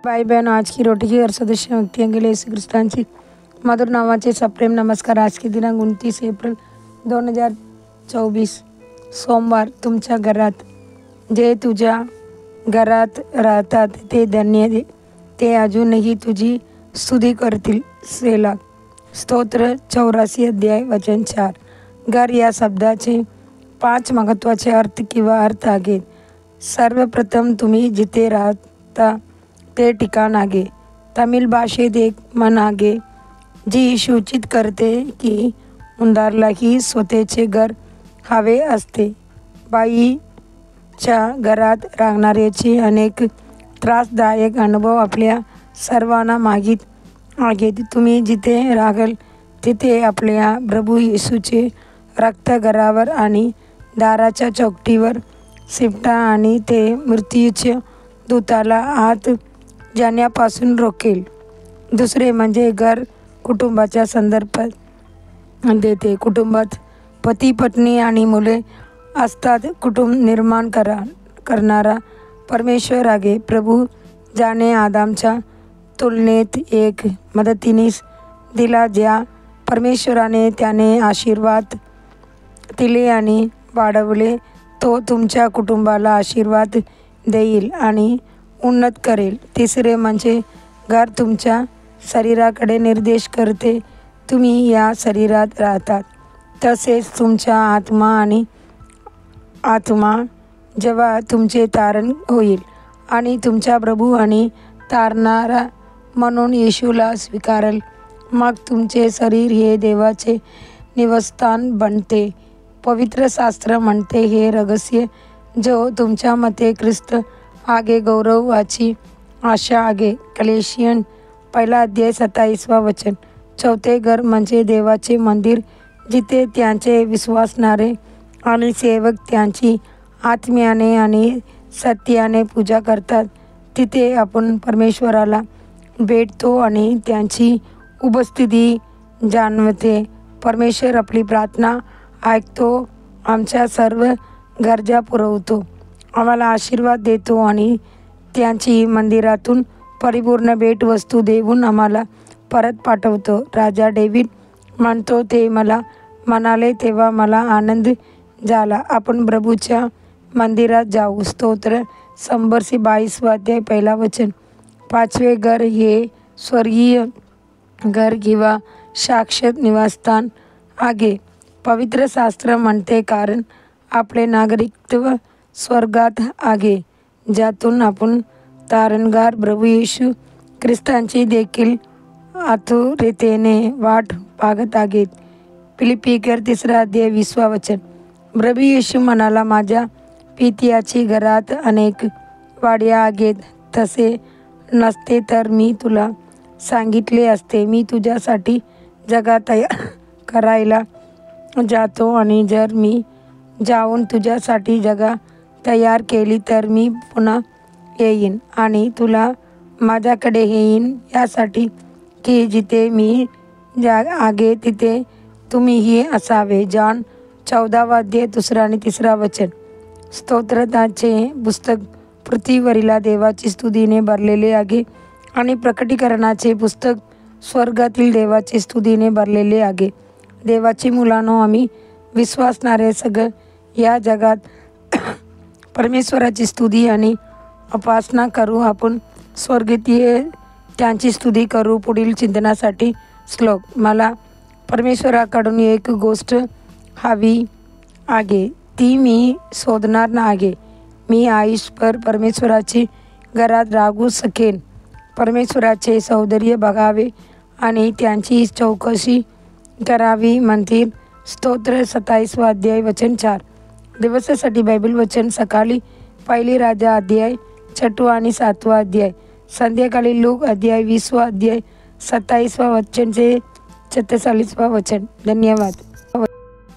भाई बहन, आज की रोटी की हर सदस्य व्यक्तियों के लिए यीशु ख्रिस्तांची मधुर नावाचे सप्रेम नमस्कार। आज के दिनांक 29 एप्रिल 2024 सोमवार। तुमच्या घरात जे तुझ्या घरात राहतात ते धन्य, ते अजूनही तुझी स्तुती करतील। सेला। स्तोत्र 84 अध्याय वचन 4। घर या शब्दाचे 5 महत्त्वाचे अर्थ किंवा अर्थ आहेत। सर्वप्रथम तुम्ही जिथे राहता ते ठिकाण आहे। तमिळ भाषेत एक म्हण आहे जी सूचित करते की उंदरालाही स्वतःचे घर हवे असते। बाईच्या घरात राहणाऱ्याचे अनेक त्रासदायक अनुभव आपल्या सर्वांना माहीत आहेत। तुम्ही जिथे राहाल तिथे आपल्या प्रभू येशूचे रक्त घरावर आणि दाराच्या चौकटीवर शिपटा आणि ते मृत्यूच्या दूताला आत जाण्यापासून रोखेल। दुसरे म्हणजे घर कुटुंबाच्या संदर्भात देते। कुटुंबात पती पत्नी आणि मुले असतात। कुटुंब निर्माण करणारा परमेश्वर आहे। प्रभू ज्याने आदामच्या तुलनेत एक मदतीनीस दिला, ज्या परमेश्वराने त्याने आशीर्वाद दिले आणि वाढवले, तो तुमच्या कुटुंबाला आशीर्वाद देईल आणि उन्नत करेल। तिसरे म्हणजे घर तुमच्या शरीराकडे निर्देश करते। तुम्ही या शरीरात राहतात, तसेच तुमच्या आत्मा जेव्हा तुमचे तारण होईल आणि तुमचा प्रभू आणि तारणारा म्हणून येशूला स्वीकारेल, मग तुमचे शरीर हे देवाचे निवासस्थान बनते। पवित्र शास्त्र म्हणते, हे रहस्य जो तुमच्यामध्ये ख्रिस्त आहे गौरवाची आशा आहे। कलेशियन 1 अध्याय 27 वचन। चौथे घर म्हणजे देवाचे मंदिर, जिथे त्यांचे विश्वासणारे आणि सेवक त्यांची आत्म्याने आणि सत्याने पूजा करतात। तिथे आपण परमेश्वराला भेटतो आणि त्यांची उपस्थिती जाणवते। परमेश्वर आपली प्रार्थना ऐकतो, आमच्या सर्व गरजा पुरवतो, आम्हाला आशीर्वाद देतो आणि त्यांची मंदिरातून परिपूर्ण भेटवस्तू देऊन आम्हाला परत पाठवतो। राजा डेव्हिड म्हणतो, ते मला म्हणाले तेव्हा मला आनंद झाला, आपण प्रभूच्या मंदिरात जाऊ। स्तोत्र 122 अध्याय 1 वचन। पाचवे घर हे स्वर्गीय घर किंवा शाश्वत निवासस्थान आहे। पवित्र शास्त्र म्हणते, कारण आपले नागरिकत्व स्वर्गात आहे, ज्यातून आपण तारणहार प्रभू येशू ख्रिस्तांची देखील आतुरतेने वाट पाहत आहेत। फिलिप्पियर 3 अध्याय 20 वचन। प्रभू येशू म्हणाला, माझ्या पित्याची घरात अनेक वाड्या आहेत, तसे नसते तर मी तुला सांगितले असते। मी तुझ्यासाठी जागा तयार करायला जातो, आणि जर मी जाऊन तुझ्यासाठी जागा तयार केली तर मी पुन्हा येईन आणि तुला माझ्याकडे येईन, यासाठी की जिथे मी आहे तिथे तुम्हीही असावे। जॉन 14 अध्याय 2 आणि 3 वचन। स्तोत्राचे पुस्तक पृथ्वीवरील देवाची स्तुतीने भरलेले आहे आणि प्रकटीकरणाचे पुस्तक स्वर्गातील देवाची स्तुतीने भरलेले आहे। देवाची मुलांनो, आम्ही विश्वासणारे सगळं या जगात परमेश्वराची स्तुती आणि उपासना करू। आपण स्वर्गीय त्यांची स्तुती करू। पुढील चिंतनासाठी श्लोक। मला परमेश्वराकडून एक गोष्ट हवी आहे, ती मी शोधणार आहे। मी आयुष्यभर परमेश्वराची घरात राहू शकेन, परमेश्वराचे सौंदर्य बघावे आणि त्यांची चौकशी करावी म्हणतील। स्तोत्र 27 अध्याय वचन 4। दिवसासाठी बायबल वचन सकाळी 1 राजा अध्याय 6 आणि 7 अध्याय, संध्याकाळी लूक अध्याय 20 अध्याय 27 वचन ते 46 वचन। धन्यवाद।